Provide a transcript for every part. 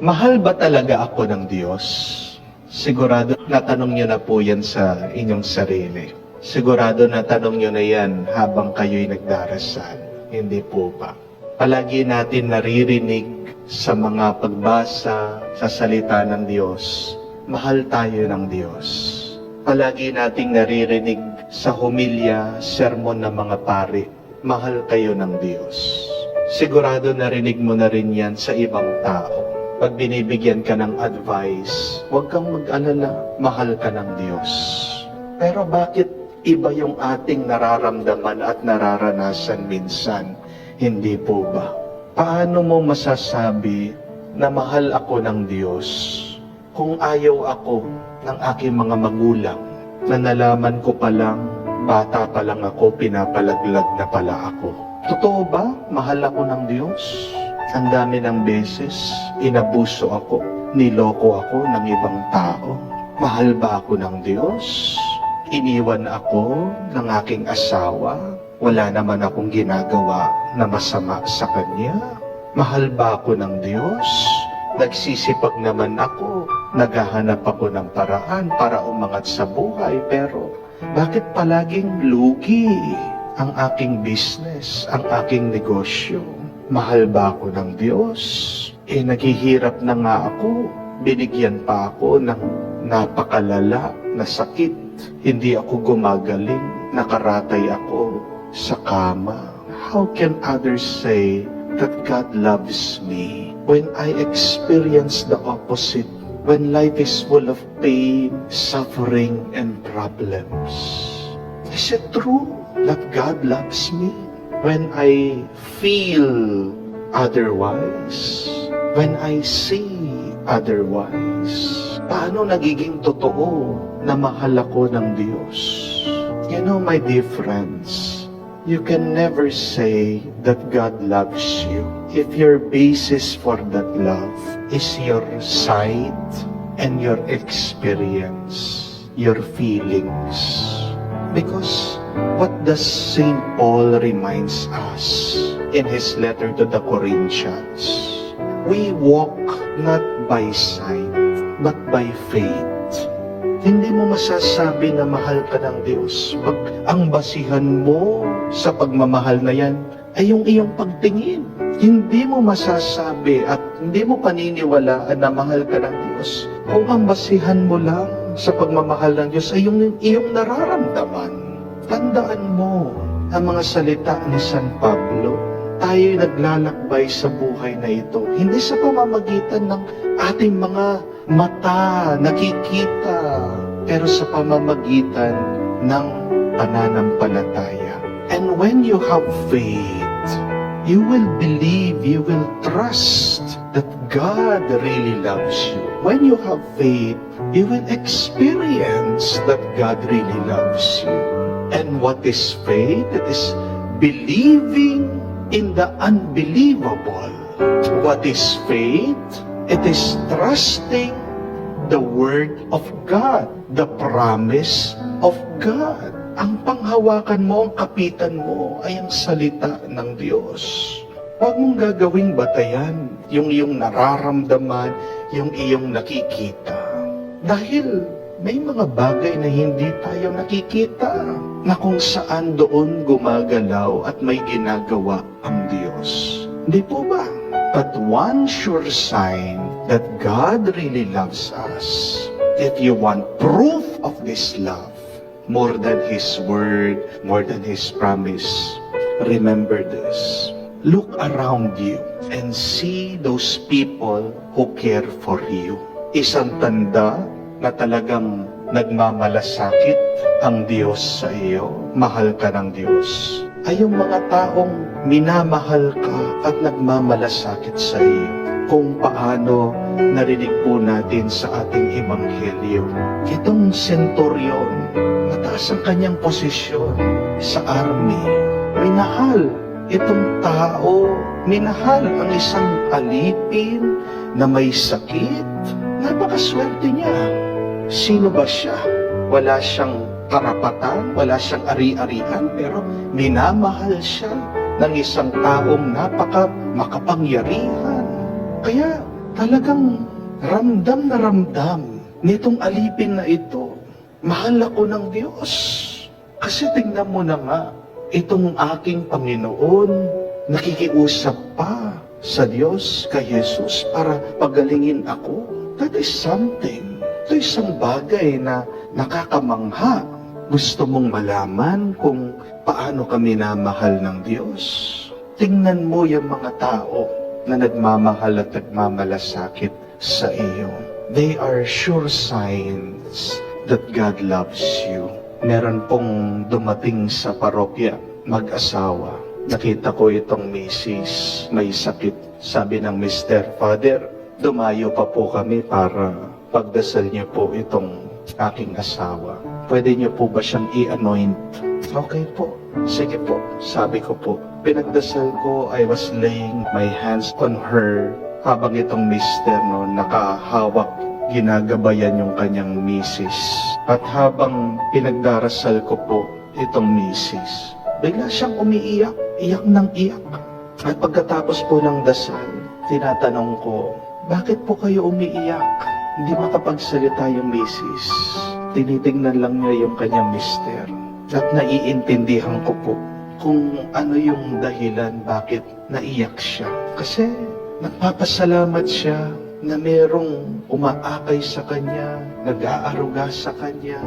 Mahal ba talaga ako ng Diyos? Sigurado natanong nyo na po yan sa inyong sarili. Sigurado natanong nyo na yan habang kayo'y nagdarasal. Hindi po ba? Palagi natin naririnig sa mga pagbasa sa salita ng Diyos, mahal tayo ng Diyos. Palagi nating naririnig sa homilya, sermon ng mga pari, mahal kayo ng Diyos. Sigurado narinig mo na rin yan sa ibang tao. Pag binibigyan ka ng advice, huwag kang mag-alala, mahal ka ng Diyos. Pero bakit iba yung ating nararamdaman at nararanasan minsan? Hindi po ba? Paano mo masasabi na mahal ako ng Diyos kung ayaw ako ng aking mga magulang na nalaman ko pa lang, bata pa lang ako, pinapalaglag na pala ako? Totoo ba? Mahal ako ng Diyos? Ang dami ng beses, inabuso ako, niloko ako ng ibang tao. Mahal ba ako ng Diyos? Iniwan ako ng aking asawa. Wala naman akong ginagawa na masama sa kanya. Mahal ba ako ng Diyos? Nagsisipag naman ako. Naghahanap ako ng paraan para umangat sa buhay. Pero bakit palaging lugi ang aking business, ang aking negosyo? Mahal ba ako ng Diyos? Naghihirap na nga ako. Binigyan pa ako ng napakalala na sakit. Hindi ako gumagaling. Nakaratay ako sa kama. How can others say that God loves me when I experience the opposite? When life is full of pain, suffering, and problems? Is it true that God loves me? When I feel otherwise, when I see otherwise, paano nagiging totoo na mahal ako ng Diyos? You know, my dear friends, you can never say that God loves you if your basis for that love is your sight and your experience, your feelings. Because what does St. Paul reminds us in his letter to the Corinthians? We walk not by sight, but by faith. Hindi mo masasabi na mahal ka ng Diyos pag ang basihan mo sa pagmamahal na yan ay yung iyong pagtingin. Hindi mo masasabi at hindi mo paniniwalaan na mahal ka ng Diyos kung ang basihan mo lang sa pagmamahal ng Diyos ay yung iyong nararamdaman. Tandaan mo ang mga salita ni San Pablo. Tayo'y naglalakbay sa buhay na ito, hindi sa pamamagitan ng ating mga mata nakikita, pero sa pamamagitan ng pananampalataya. And when you have faith, you will believe, you will trust that God really loves you. When you have faith, you will experience that God really loves you. And what is faith? It is believing in the unbelievable. What is faith? It is trusting the Word of God, the promise of God. Ang panghawakan mo, ang kapitan mo ay ang salita ng Diyos. Huwag mong gagawing batayan yung iyong nararamdaman, yung iyong nakikita. Dahil may mga bagay na hindi tayo nakikita na kung saan doon gumagalaw at may ginagawa ang Diyos. Hindi po ba? But one sure sign that God really loves us, if you want proof of this love, more than His word, more than His promise, remember this. Look around you and see those people who care for you. Isang tanda na talagang nagmamalasakit ang Diyos sa iyo, mahal ka ng Diyos, ay yung mga taong minamahal ka at nagmamalasakit sa iyo. Kung paano narinig po natin sa ating ebanghelyo. Itong senturyon, mataas ang kanyang posisyon sa army. Minahal itong tao, minahal ang isang alipin na may sakit. Napakaswerte niya. Sino ba siya? Wala siyang karapatan, wala siyang ari-arian, pero minamahal siya ng isang taong makapangyarihan. Kaya talagang ramdam na ramdam nitong alipin na ito. Mahal ako ng Diyos. Kasi tingnan mo na nga, itong aking Panginoon, nakikiusap pa sa Diyos, kay Jesus, para pagalingin ako. That is something. Ito isang bagay na nakakamangha. Gusto mong malaman kung paano kami namahal ng Diyos? Tingnan mo yung mga tao na nagmamahal at nagmamalasakit sa iyo. They are sure signs that God loves you. Meron pong dumating sa parokya, mag-asawa. Nakita ko itong misis, may sakit. Sabi ng Mr. Father, dumayo pa po kami para pagdasal niyo po itong aking asawa. Pwede niyo po ba siyang i-anoint? Okay po. Sige po. Sabi ko po. Pinagdasal ko, I was laying my hands on her habang itong mister nakahawak, ginagabayan yung kanyang misis. At habang pinagdarasal ko po itong misis, bigla siyang umiiyak, iyak ng iyak. At pagkatapos po ng dasal, tinatanong ko, bakit po kayo umiiyak? Hindi makapagsalita yung misis. Tinitingnan lang niya yung kanyang mister. At naiintindihan ko po kung ano yung dahilan bakit naiyak siya. Kasi nagpapasalamat siya na merong umaakay sa kanya, nag-aaruga sa kanya,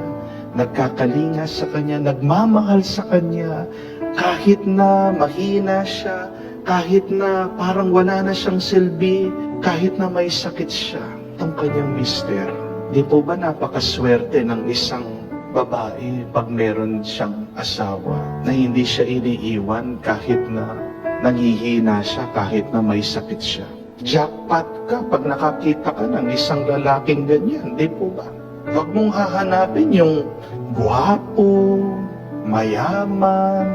nagkakalinga sa kanya, nagmamahal sa kanya, kahit na mahina siya, kahit na parang wala na siyang silbi, kahit na may sakit siya. Itong kanyang mister, di po ba napakaswerte ng isang babae pag meron siyang asawa na hindi siya iniiwan kahit na nanghihina siya, kahit na may sakit siya. Jackpot ka pag nakakita ka ng isang lalaking ganyan, di po ba? Huwag mong hahanapin yung gwapo, mayaman,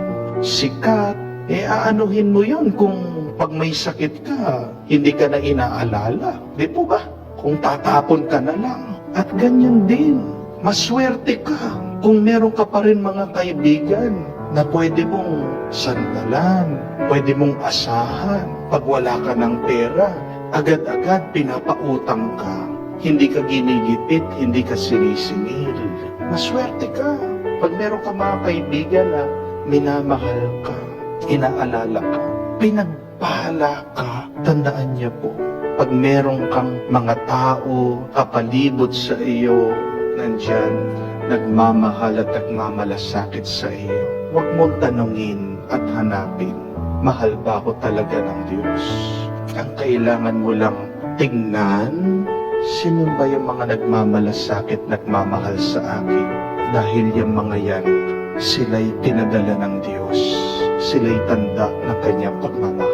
sikat. Aanuhin mo yun kung pag may sakit ka, hindi ka na inaalala. Di po ba? Kung tatapon ka na lang. At ganyan din. Maswerte ka kung meron ka pa rin mga kaibigan na pwede mong sandalan, pwede mong asahan. Pag wala ka ng pera, agad-agad pinapautang ka. Hindi ka ginigipit, hindi ka sinisingil. Maswerte ka pag meron ka mga kaibigan na minamahal ka, inaalala ka, pinagpala ka. Tandaan niya po, pag meron kang mga tao kapalibot sa iyo, nandyan, nagmamahal at nagmamalasakit sa iyo, huwag mong tanungin at hanapin, mahal ba ako talaga ng Diyos? Ang kailangan mo lang tingnan, sino ba yung mga nagmamalasakit, nagmamahal sa akin? Dahil yung mga yan, sila'y pinadala ng Diyos. Sila'y tanda ng kanyang pagmamahal.